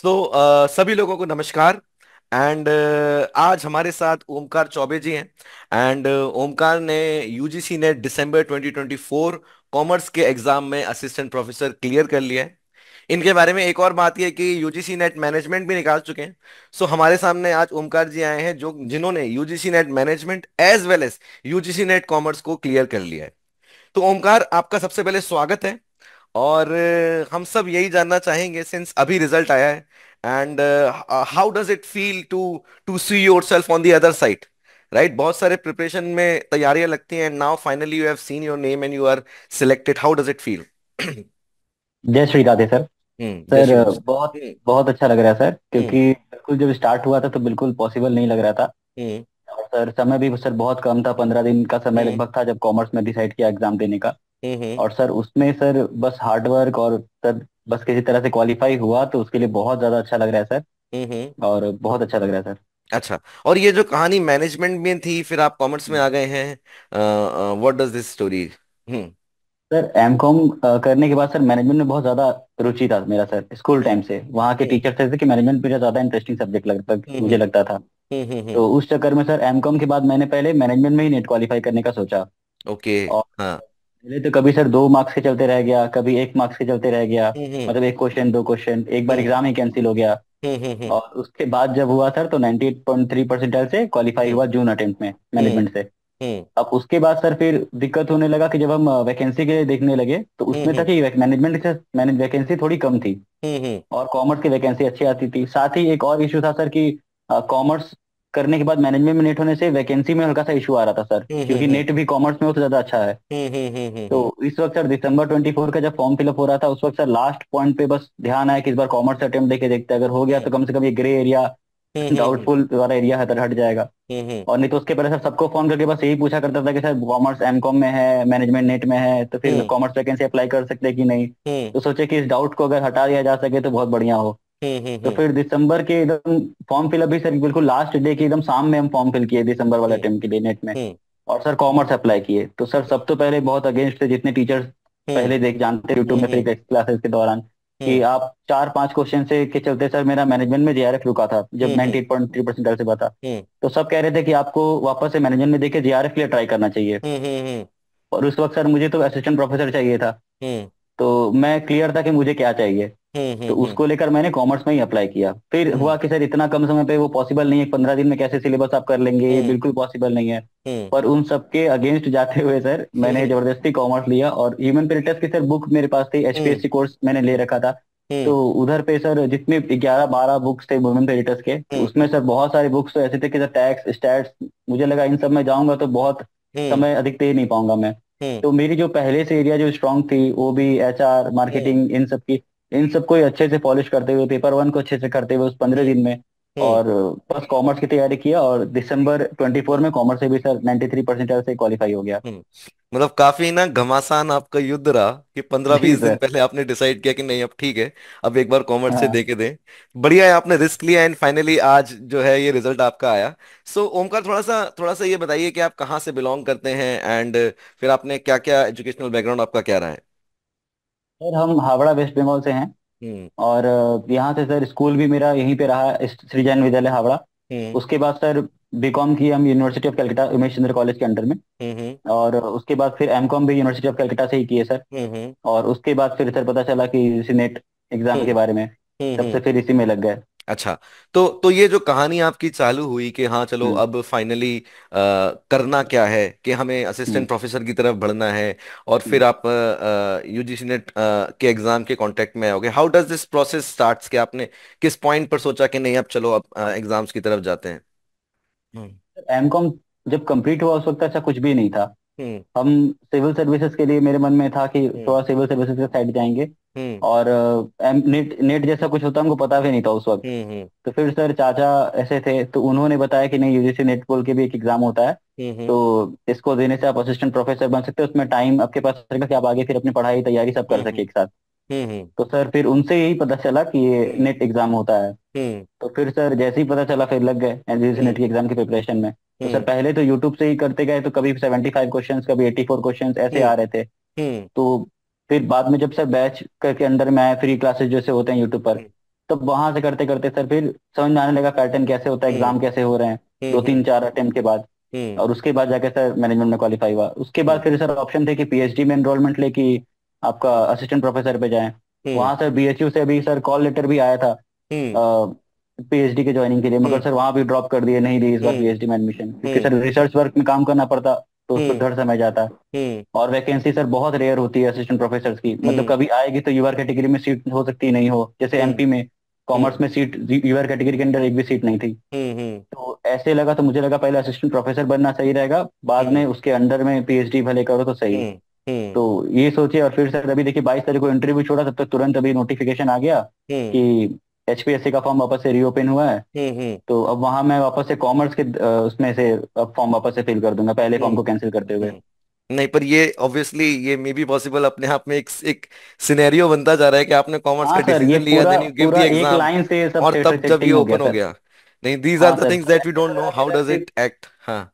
सभी लोगों को नमस्कार। एंड आज हमारे साथ ओमकार चौबे जी हैं। एंड ओमकार ने यूजीसी नेट दिसंबर 2024 कॉमर्स के एग्जाम में असिस्टेंट प्रोफेसर क्लियर कर लिया है। इनके बारे में एक और बात यह है कि यूजीसी नेट मैनेजमेंट भी निकाल चुके हैं। सो हमारे सामने आज ओमकार जी आए हैं जो जिन्होंने UGC NET management as well as UGC NET commerce को क्लियर कर लिया है। तो ओमकार, आपका सबसे पहले स्वागत है। और हम सब यही जानना चाहेंगे सिंस अभी रिजल्ट आया है। And how does it feel to to see yourself on the other side. Right, बहुत सारे प्रिपरेशन में तैयारियां लगती हैं। Now finally you have seen your name and you are selected. How does it feel? जय Shri Radhe sir. जय sir Shri बहुत कृष्ण। बहुत अच्छा लग रहा है सर, हम्म। क्योंकि बिल्कुल जब स्टार्ट हुआ था तो बिल्कुल पॉसिबल नहीं लग रहा था। हम्म। और सर समय भी सर बहुत कम था, 15 दिन का समय हम्म। लगभग था जब कॉमर्स में डिसाइड किया एग्जाम देने का। हम्म। और सर उसमें सर बस हार्ड वर्क और सर बस किसी तरह से क्वालिफाई हुआ तो उसके लिए बहुत ज्यादा अच्छा लग रहा है सर। हम्म। और बहुत अच्छा लग रहा है अच्छा, और ये जो कहानी मैनेजमेंट में थी फिर आप कॉमर्स में सर। आ गए हैं। What does this story? Hmm. Sir M Com करने के बाद सर मैनेजमेंट में बहुत ज्यादा रुचि था मेरा सर, स्कूल टाइम से वहाँ के हम्म। टीचर थे कि मैनेजमेंट मेरा ज्यादा इंटरेस्टिंग सब्जेक्ट लगता हम्म। मुझे लगता था। हम्म। तो उस चक्कर में सर एमकॉम के बाद मैंने पहले मैनेजमेंट में ही नेट क्वालिफाई करने का सोचा। ओके। और हाँ। पहले तो कभी सर 2 मार्क्स के चलते रह गया, कभी 1 मार्क्स के चलते रह गया। हम्म। मतलब एक क्वेश्चन 2 क्वेश्चन, एक बार हम्म। एग्जाम ही कैंसिल हो गया। हम्म। और उसके बाद जब हुआ सर तो 98.3 परसेंटाइल से क्वालिफाई हम्म। हुआ जून अटेम्प्ट में हम्म। मैनेजमेंट से। हम्म। अब उसके बाद सर फिर दिक्कत होने लगा कि जब हम वैकेंसी के लिए देखने लगे तो उसमें था हम्म। कि मैनेजमेंट से मैंने वैकेंसी थोड़ी कम थी हम्म। और कॉमर्स की वैकेंसी अच्छी आती थी। साथ ही एक और इशू था सर कि कॉमर्स करने के बाद मैनेजमेंट में नेट होने से वैकेंसी में हल्का सा इशू आ रहा था सर, क्योंकि हम्म। नेट भी कॉमर्स में हो तो ज्यादा अच्छा है। तो इस वक्त सर दिसंबर 24 का जब फॉर्म फिलअप हो रहा था उस वक्त सर लास्ट पॉइंट पे बस ध्यान आया कि इस बार कॉमर्स अटेम्प्ट देके देखते हैं, अगर हो गया तो कम से कम ये ग्रे एरिया डाउटफुल वाला एरिया है तो हट जाएगा। और नहीं तो उसके पहले सर सबको फोन करके बस यही पूछा करता था कि सर कॉमर्स एम कॉम में है, मैनेजमेंट नेट में है, तो फिर कॉमर्स वैकेंसी अप्लाई कर सकते हैं कि नहीं। तो सोचे कि इस डाउट को अगर हटा दिया जा सके तो बहुत बढ़िया हो। तो फिर दिसंबर के एकदम फॉर्म फिलअप भी सर बिल्कुल लास्ट डे के एकदम शाम में हम फॉर्म फिल किए दिसंबर वाले अटेम्प्ट के लिए नेट में। और सर कॉमर्स अप्लाई किए तो सर सब तो पहले बहुत अगेंस्ट थे जितने टीचर्स पहले देख जानते यूट्यूब में फ्री क्लासेस के दौरान कि आप 4-5 क्वेश्चन से के चलते सर मेरा मैनेजमेंट में जेआरएफ रुका था जब 98.3 परसेंट से बता। तो सब कह रहे थे कि आपको वापस से मैनेजमेंट में देके जेआरएफ के लिए ट्राई करना चाहिए। और उस वक्त सर मुझे तो असिस्टेंट प्रोफेसर चाहिए था। तो मैं क्लियर था कि मुझे क्या चाहिए। तो उसको लेकर मैंने कॉमर्स में ही अप्लाई किया। फिर हुआ कि सर इतना कम समय पे वो पॉसिबल नहीं है, 15 दिन में कैसे सिलेबस आप कर लेंगे, ये बिल्कुल पॉसिबल नहीं है। पर उन सबके अगेंस्ट जाते हुए सर मैंने जबरदस्ती कॉमर्स लिया और ह्यूमन पेरिटस की सर बुक मेरे पास थी, एचपीएससी कोर्स मैंने ले रखा था। तो उधर पे सर जितने 11-12 बुक्स थे ह्यूमन पेरिटस के, तो उसमें सर बहुत सारे बुक्स तो ऐसे थे कि सर टैक्स स्टैट्स, मुझे लगा इन सब में जाऊंगा तो बहुत समय अधिक दे नहीं पाऊंगा मैं। तो मेरी जो पहले से एरिया जो स्ट्रांग थी वो भी एचआर मार्केटिंग इन सब की, इन सबको ही अच्छे से पॉलिश करते हुए पेपर वन को अच्छे से करते हुए उस 15 दिन में। और बस कॉमर्स की तैयारी किया और दिसंबर 24 में कॉमर्स से भी सर 93 परसेंट से क्वालिफाई हो गया। हम्म। मतलब काफी ना घमासान आपका युद्ध रहा कि पंद्रह जी बीस दिन सर। पहले आपने डिसाइड किया कि नहीं, अब ठीक है, अब एक बार कॉमर्स से हाँ दे के दें। बढ़िया है, आपने रिस्क लिया एंड फाइनली आज जो है ये रिजल्ट आपका आया। सो ओमकार, थोड़ा सा ये बताइए कि आप कहाँ से बिलोंग करते हैं एंड फिर आपने क्या क्या एजुकेशनल बैकग्राउंड आपका क्या रहा है? सर, हम हावड़ा वेस्ट बंगाल से हैं। हम्म। और यहाँ से सर स्कूल भी मेरा यहीं पे रहा, श्री जैन विद्यालय हावड़ा। हम्म। उसके बाद सर बीकॉम की हम university of Calcutta Umesh Chandra college के अंडर में। हम्म। और उसके बाद फिर एमकॉम भी यूनिवर्सिटी ऑफ कलकत्ता से ही किए सर। हम्म। और उसके बाद फिर सर पता चला कि इसी नेट एग्जाम के हम्म। बारे में, तब से हम्म। फिर इसी में लग गए। अच्छा, तो ये जो कहानी आपकी चालू हुई कि हाँ चलो हम्म। अब फाइनली करना क्या है कि हमें हम्म। असिस्टेंट प्रोफेसर की तरफ बढ़ना है। और फिर हम्म। आप यूजीसी नेट के एग्जाम के कांटेक्ट में आओगे। How does this process starts कि आपने किस पॉइंट पर सोचा कि नहीं अब चलो अब एग्जाम्स की तरफ जाते हैं? हम्म। एमकॉम जब कंप्लीट हुआ उस वक्त ऐसा कुछ भी नहीं था। हम्म। हम सिविल सर्विसेज के लिए मेरे मन में था कि हम्म। थोड़ा सिविल सर्विसेज के साइड जाएंगे। हम्म। और नेट नेट जैसा कुछ होता हमको पता भी नहीं था उस वक्त। हम्म। तो फिर सर चाचा ऐसे थे तो उन्होंने बताया कि नहीं, यूजीसी नेट बोल के भी एक एग्जाम होता है। हम्म। तो इसको देने से आप असिस्टेंट प्रोफेसर बन सकते हो, उसमें टाइम आपके पास रहेगा कि आप आगे फिर अपनी पढ़ाई तैयारी सब कर हम्म। सके एक साथ। हम्म। तो सर फिर उनसे यही पता चला कि ये हम्म। नेट एग्जाम होता है। हम्म। तो फिर सर जैसे ही पता चला फिर लग गए यूजीसी हम्म। नेट की एग्जाम की प्रिपरेशन में। तो सर हम्म। पहले तो यूट्यूब से ही करते गए, तो कभी 75 क्वेश्चन, कभी 84 क्वेश्चन ऐसे हम्म। आ रहे थे। हम्म। तो फिर बाद में जब सर बैच के अंदर में आए, फ्री क्लासेस जैसे होते हैं यूट्यूब पर, तब वहां से करते करते सर फिर समझ में आने लगा पैटर्न कैसे होता है, हम्म एग्जाम कैसे हो रहे हैं, दो हम्म तीन चार अटेम्प्ट के बाद। हम्म और उसके बाद जाके सर मैनेजमेंट में क्वालिफाई हुआ। उसके बाद हम्म फिर सर ऑप्शन थे कि पीएचडी में एनरोलमेंट ले कि आपका हम्म असिस्टेंट प्रोफेसर पे जाएं। हम्म वहां सर बीएचयू से भी सर कॉल लेटर भी आया था हम्म पीएचडी के ज्वाइनिंग के लिए, मगर हम्म सर वहां भी ड्रॉप कर दिए, नहीं दी इस बार हम्म पीएचडी में एडमिशन, क्योंकि हम्म सर रिसर्च वर्क में काम करना पड़ता, तो उस पर हम्म धड़ समय जाता। हम्म और वैकेंसी सर बहुत रेयर होती है असिस्टेंट प्रोफेसर की, मतलब हम्म कभी आएगी तो यूआर कैटेगरी में सीट हो सकती है, नहीं हो, जैसे हम्म एमपी में हम्म कॉमर्स में सीट यूआर कैटेगरी के अंदर एक भी सीट नहीं थी। हम्म तो ऐसे लगा, तो मुझे लगा पहले असिस्टेंट प्रोफेसर बनना सही रहेगा, बाद हम्म में उसके अंडर में पीएचडी भले करो तो सही। हम्म हम्म तो ये सोचे, और फिर सर अभी देखिए 22 तारीख को इंटरव्यू छोड़ा, तब तक तुरंत अभी नोटिफिकेशन आ गया हम्म कि एचपीएससी का फॉर्म वापस से रीओपन हुआ है। हम्म तो अब वहां मैं वापस से कॉमर्स के उसमें से अब फॉर्म वापस से फिल कर दूंगा, पहले फॉर्म हम्म को कैंसिल करते हुए। नहीं, पर ये ऑब्वियसली ये मे बी पॉसिबल अपने आप में एक सिनेरियो बनता जा रहा है कि आपने कॉमर्स हाँ का सर, ये डिसीजन लिया, पूरा देन यू गिव द पूरा एक एग्जाम, लाइन से सब और तब जब ये सेटिंग हो गया ओपन हो सर। गया। नहीं, दीज आर हाँ the sir, things that we don't know how does it act. हाँ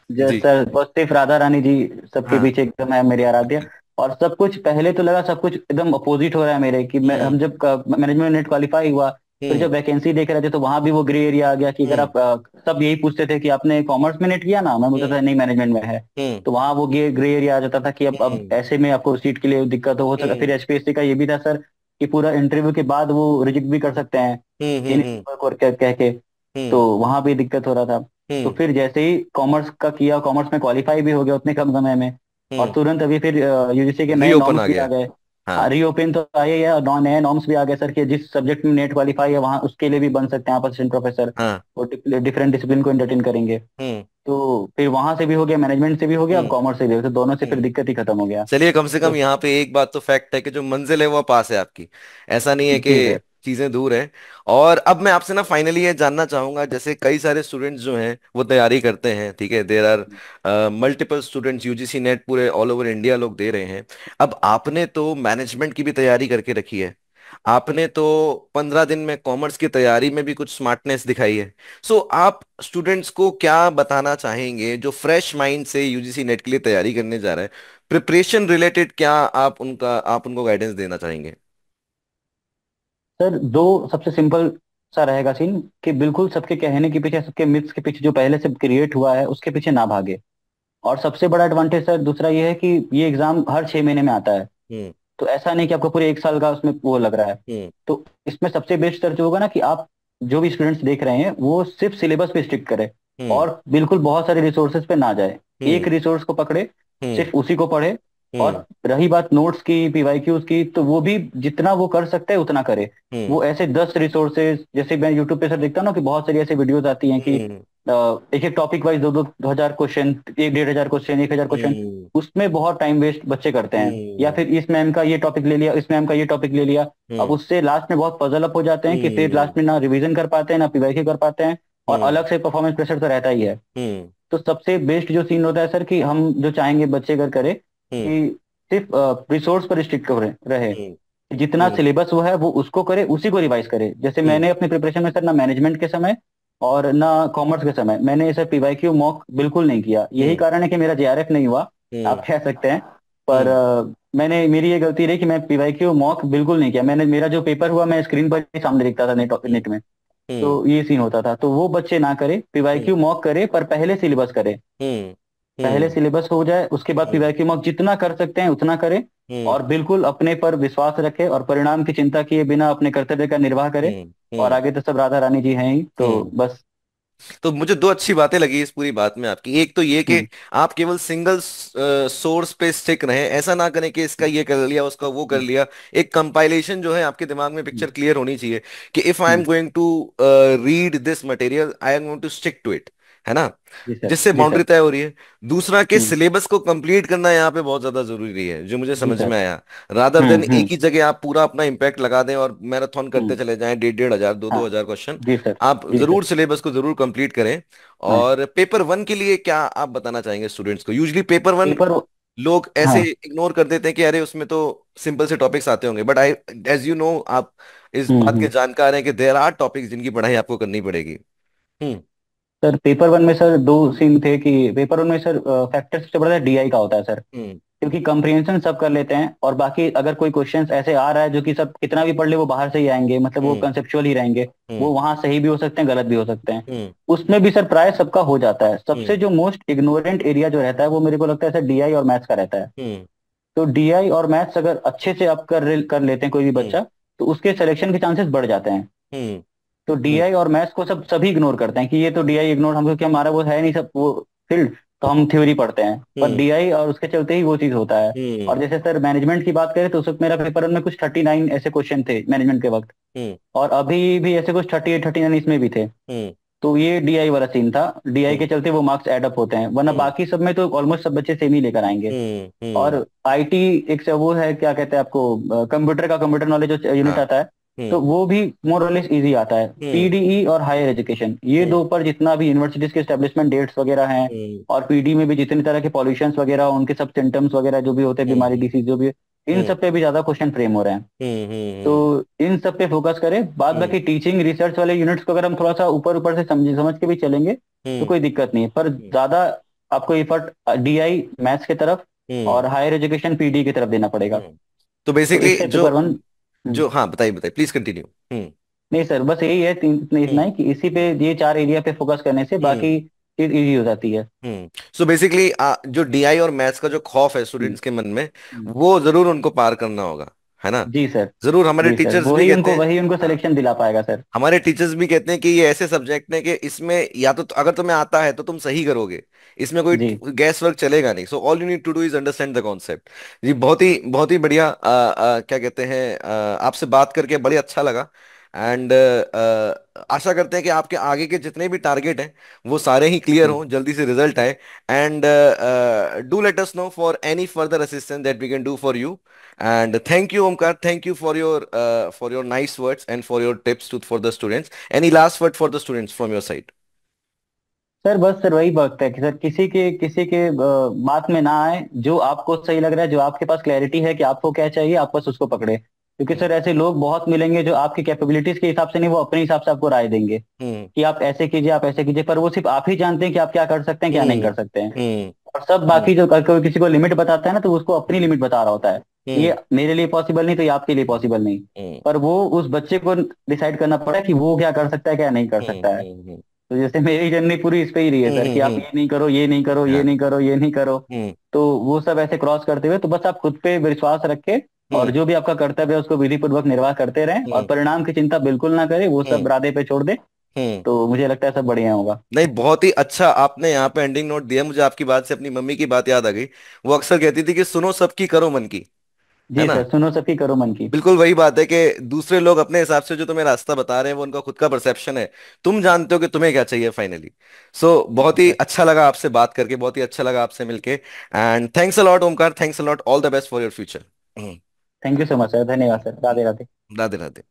जय जी। सर, बस सिर्फ राधा रानी जी सबके हाँ पीछे एकदम है, मेरी आराध्य। और सब कुछ पहले तो लगा सब कुछ एकदम अपोजिट हो रहा है मेरे, कि मैं हम्म हम जब मैनेजमेंट नेट क्वालिफाई हुआ, फिर हम्म जब वैकेंसी देख रहे थे तो वहां भी वो ग्रे एरिया आ गया कि अगर हम्म आप सब यही पूछते थे कि आपने कॉमर्स में नेट किया ना, मैं बोलता हम्म था नहीं मैनेजमेंट में है। हम्म तो वहां वो ग्रे एरिया आ जाता था कि अब हम्म ऐसे में आपको सीट के लिए दिक्कत हो सकता। फिर हम्म एचपीएससी का ये भी था सर कि पूरा इंटरव्यू के बाद वो रिजेक्ट भी कर सकते हैं हम्म इनएलिजिबल और कह कह के। तो हम्म वहां भी दिक्कत हो रहा था। तो हम्म फिर जैसे ही कॉमर्स का किया, कॉमर्स में क्वालिफाई भी हो गया उतने कम समय में, और हम्म तुरंत अभी फिर यूजीसी के नए रीओपन नॉर्म्स आ भी आ गया। गए। हाँ रीओपन तो आए ही है, और नए नॉर्म्स भी आ गए सर कि जिस सब्जेक्ट में नेट क्वालिफाई है वहाँ उसके लिए भी बन सकते हैं आप असिस्टेंट प्रोफेसर, हाँ और डिफरेंट डिसिप्लिन को एंटरटेन करेंगे। हम्म तो फिर वहां से भी हो गया, मैनेजमेंट से भी हो गया, अब हम्म कॉमर्स से भी हो गया, तो दोनों से फिर हम्म दिक्कत ही खत्म हो गया। चलिए, कम से तो कम यहाँ पे एक बात तो फैक्ट है कि जो मंजिल है वो पास है आपकी। ऐसा नहीं है जी कि सर। चीजें दूर है। और अब मैं आपसे ना फाइनली ये जानना चाहूंगा, जैसे कई सारे स्टूडेंट्स जो हैं वो तैयारी करते हैं, ठीक है, there are multiple students, UGC NET पूरे ऑल ओवर इंडिया लोग दे रहे हैं। अब आपने तो मैनेजमेंट की भी तैयारी करके रखी है, आपने तो 15 दिन में कॉमर्स की तैयारी में भी कुछ स्मार्टनेस दिखाई है। सो आप स्टूडेंट्स को क्या बताना चाहेंगे जो फ्रेश माइंड से यूजीसी नेट के लिए तैयारी करने जा रहा है? प्रिपरेशन रिलेटेड क्या आप उनको गाइडेंस देना चाहेंगे? सर दो सबसे सिंपल सा रहेगा सीन, कि बिल्कुल सबके कहने के पीछे, सबके मिथ्स के पीछे जो पहले से क्रिएट हुआ है उसके पीछे ना भागे। और सबसे बड़ा एडवांटेज सर दूसरा ये है कि ये एग्जाम हर 6 महीने में आता है। हम्म तो ऐसा नहीं कि आपको पूरे एक साल का उसमें वो लग रहा है। हम्म तो इसमें सबसे बेस्ट सर जो होगा ना, कि आप जो भी स्टूडेंट्स देख रहे हैं वो सिर्फ सिलेबस पे स्टिक करें, हम्म और बिल्कुल बहुत सारे रिसोर्सेज पे ना जाए। एक हम्म रिसोर्स को पकड़े, हम्म सिर्फ उसी को पढ़े। हम्म और रही बात नोट्स की, पीवाईक्यूज की, तो वो भी जितना वो कर सकते हैं उतना करे। हम्म वो ऐसे 10 रिसोर्सेज, जैसे मैं यूट्यूब पे सर देखता हूँ ना कि बहुत सारी ऐसी वीडियोज आती हैं कि हम्म एक एक टॉपिक वाइज 2-2 हजार क्वेश्चन, 1-1.5 हजार क्वेश्चन, 1 हजार क्वेश्चन, हम्म उसमें बहुत टाइम वेस्ट बच्चे करते हैं। या हम्म फिर इस मैम का ये टॉपिक ले लिया, इस मैम का ये टॉपिक ले लिया। अब हम्म उससे लास्ट में बहुत पजल अप हो जाते हैं कि फिर हम्म लास्ट में ना रिवीजन कर पाते हैं ना पीवाईक्यू कर पाते हैं, और हम्म अलग से परफॉर्मेंस प्रेशर तो रहता ही है। हम्म तो सबसे बेस्ट जो सीन होता है सर, कि हम जो चाहेंगे बच्चे अगर करे हम्म कि सिर्फ रिसोर्स पर स्टिक रहे, हम्म जितना हम्म सिलेबस वो है वो उसको करे, उसी को रिवाइज करे। जैसे हम्म मैंने अपनी प्रिपरेशन में सर ना मैनेजमेंट के समय और ना कॉमर्स के समय मैंने सर पीवाईक्यू मॉक बिल्कुल नहीं किया। यही हम्म कारण है कि मेरा जेआरएफ नहीं हुआ, हम्म आप कह सकते हैं। पर हम्म मैंने, मेरी ये गलती रही कि मैं पीवाईक्यू मॉक बिल्कुल नहीं किया। मैंने, मेरा जो पेपर हुआ मैं स्क्रीन पर ही सामने दिखता था नेट हम्म नेट में। हम्म तो ये सीन होता था। तो वो बच्चे ना करे, हम्म पीवाईक्यू मॉक करे पर पहले सिलेबस करे। हम्म पहले हम्म सिलेबस हो जाए, उसके बाद हम्म पीवाईक्यू मॉक जितना कर सकते हैं उतना करें। हम्म और बिल्कुल अपने पर विश्वास रखे और परिणाम की चिंता किए बिना अपने कर्तव्य का निर्वाह करे। हम्म और हम्म आगे तो सब राधा रानी जी हैं ही, तो हम्म बस। तो मुझे दो अच्छी बातें लगी इस पूरी बात में आपकी। एक तो ये कि हम्म आप केवल सिंगल सोर्स पे स्टिक रहें, ऐसा ना करें कि इसका ये कर लिया उसका वो कर हम्म लिया। एक कंपाइलेशन जो है आपके दिमाग में हम्म पिक्चर क्लियर होनी चाहिए कि if I am hmm, going to read this material, I am going to stick to it, है ना? जी सर, जिससे जी बाउंड्री सर। तय हो रही है। दूसरा कि हम्म, सिलेबस को कंप्लीट करना यहाँ पे बहुत ज्यादा जरूरी है, जो मुझे जी समझ सर। में आया। रादर देन एक हम्म। ही जगह आप पूरा अपना इम्पैक्ट लगा दें और मैराथन करते हम्म, चले जाएं, 1.5 1.5 हजार, दो हाँ। दो हजार क्वेश्चन। जी सर। आप जी सर। जरूर सिलेबस को जरूर कंप्लीट करें। हाँ। और पेपर वन के लिए क्या आप बताना चाहेंगे स्टूडेंट्स को? Usually paper one paper. लोग ऐसे हाँ। इग्नोर कर देते हैं कि अरे उसमें तो सिंपल से टॉपिक्स आते होंगे, but I, as you know, आप इस बात के हम्म। जानकार हैं कि देर आर टॉपिक्स जिनकी पढ़ाई आपको करनी पड़ेगी। हम्म सर पेपर वन में सर दो सीन थे, कि पेपर वन में सर फैक्टर सबसे बड़ा डीआई का होता है सर। हम्म क्योंकि कंप्रिहेंशन सब कर लेते हैं, और बाकी अगर कोई क्वेश्चंस ऐसे आ रहा है जो कि सब कितना भी पढ़ ले वो बाहर से ही आएंगे, मतलब वो हम्म। कंसेप्चुअल ही रहेंगे, हम्म। वो वहां सही भी हो सकते हैं गलत भी हो सकते हैं। हम्म। उसमें भी सर प्राय सबका हो जाता है। हम्म। सबसे जो मोस्ट इग्नोरेंट एरिया जो रहता है वो मेरे को लगता है सर डीआई और मैथ्स का रहता है। हम्म। तो डीआई और मैथ्स अगर अच्छे से आप कर लेते हैं कोई भी हम्म। बच्चा, तो उसके सिलेक्शन के चांसेस बढ़ जाते हैं। हम्म। तो हम्म। डीआई और मैथ्स को सभी इग्नोर करते हैं कि ये तो डीआई इग्नोर, हमको क्या, हमारा वो है नहीं सब वो फील्ड, तो हम थ्योरी पढ़ते हैं। पर हम्म। डीआई और उसके चलते ही वो चीज होता है। हम्म। और जैसे सर मैनेजमेंट की बात करें तो उस वक्त मेरा पेपर में कुछ 39 ऐसे क्वेश्चन थे मैनेजमेंट के वक्त, हम्म। और अभी भी ऐसे कुछ 38 39 इसमें भी थे। हम्म। तो ये डीआई वाला सीन था, डीआई हम्म। के चलते वो मार्क्स एड अप होते हैं, वरना हम्म। बाकी सब में तो ऑलमोस्ट सब बच्चे सेम ही लेकर आएंगे। हम्म। और हम्म। आईटी एक से वो है, क्या कहते हैं आपको, कंप्यूटर का कंप्यूटर नॉलेज जो यूनिट हाँ। आता है, तो हम्म। वो भी मोर और लेस इजी आता है। हम्म। पीडीई और हायर एजुकेशन, ये हम्म। दो पर जितना भी यूनिवर्सिटीज के एस्टेब्लिशमेंट डेट्स वगैरह हैं, हम्म। और पीडी में भी जितनी तरह के पॉल्यूशंस वगैरह उनके सब सिम्टम्स वगैरह जो भी होते हैं, बीमारी हम्म। डिसीज जो भी है, इन हम्म। सब पे भी ज्यादा क्वेश्चन फ्रेम हो रहे हैं। हम्म। तो हम्म। इन सब पे फोकस करें। बाद हम्म। बाकी टीचिंग रिसर्च वाले यूनिट्स को अगर हम थोड़ा सा ऊपर ऊपर से समझ के भी चलेंगे तो हम्म। कोई दिक्कत नहीं है, पर हम्म। ज्यादा आपको इफर्ट डीआई मैथ्स की तरफ हम्म। और हायर एजुकेशन पीडी की तरफ देना पड़ेगा। हम्म। तो तो बेसिकली इससे जो पेपर वन। जो हाँ, बताइए बताइए, प्लीज कंटिन्यू। हम्म। नहीं सर, बस यही है, तीन इतना हम्म। ही कि इसी पे ये चार एरिया पे फोकस करने से हम्म। बाकी चीज इजी हो जाती है। सो बेसिकली जो डीआई और मैथ्स का जो खौफ है हम्म, स्टूडेंट्स के मन में, हम्म। वो जरूर उनको पार करना होगा, है ना? जी सर। जरूर। हमारे जी सर, टीचर्स भी कहते हैं। वही उनको हाँ, सिलेक्शन दिला पाएगा सर। हमारे टीचर्स भी कहते हैं कि ये ऐसे सब्जेक्ट है कि इसमें या तो अगर तुम्हें आता है तो तुम सही करोगे, इसमें कोई जी गैस वर्क चलेगा नहीं। So all you need to do is understand the concept. जी, बहुत ही बढ़िया। क्या कहते हैं, आपसे बात करके बड़े अच्छा लगा। एंड आशा करते हैं कि आपके आगे के जितने भी टारगेट हैं वो सारे ही क्लियर जी। हों, जल्दी से रिजल्ट आए। And do let us know for any further assistance that we can do for you. And thank you, Omkar. Thank you for your nice words and for your tips for the students. Any last word for the students from your side? Sir बस sir वही वक्त है कि sir किसी के बात में ना आए, जो आपको सही लग रहा है, जो आपके पास क्लैरिटी है कि आपको क्या चाहिए, आप बस उसको पकड़े। क्योंकि हम्म। सर ऐसे लोग बहुत मिलेंगे जो आपकी कैपेबिलिटीज के हिसाब से नहीं, वो अपने हिसाब से आपको राय देंगे हम्म। कि आप ऐसे कीजिए आप ऐसे कीजिए, पर वो सिर्फ आप ही जानते हैं कि आप क्या कर सकते हैं क्या नहीं हम्म। कर सकते हैं। हम्म। और सब हम्म। बाकी जो कोई किसी को लिमिट बताता है ना, तो उसको अपनी लिमिट बता रहा होता है। हम्म। ये मेरे लिए पॉसिबल नहीं तो ये आपके लिए पॉसिबल नहीं। हम्म। पर वो उस बच्चे को डिसाइड करना पड़ा कि वो क्या कर सकता है क्या नहीं कर हम्म। सकता है। हम्म। तो जैसे मेरी जर्नी पूरी इस पे ही रही है सर, कि आप हम्म। ये नहीं करो ये नहीं करो ये हाँ। नहीं करो ये नहीं करो। हम्म। तो वो सब ऐसे क्रॉस करते हुए, तो बस आप खुद पे विश्वास रखें, और हम्म। जो भी आपका कर्तव्य है उसको विधि पूर्वक निर्वाह करते रहें, और हम्म। परिणाम की चिंता बिल्कुल ना करें, वो सब हम्म। राधे पे छोड़ दें। हम्म। तो मुझे लगता है सब बढ़िया होगा। नहीं, बहुत ही अच्छा आपने यहाँ पे एंडिंग नोट दिया। मुझे आपकी बात से अपनी मम्मी की बात याद आ गई। वो अक्सर कहती थी कि सुनो सबकी करो मन की, है जी ना? सर, सुनो सबकी करो मन की। बिल्कुल वही बात है कि दूसरे लोग अपने हिसाब से जो तुम्हें रास्ता बता रहे हैं वो उनका खुद का परसेप्शन है। तुम जानते हो कि तुम्हें क्या चाहिए फाइनली। बहुत जी ही सर। अच्छा लगा आपसे बात करके, बहुत ही अच्छा लगा आपसे मिलके। And thanks a lot Omkar, thanks a lot, all the best for your future. Thank you so much sir, धन्यवाद सर, राधे राधे। राधे राधे।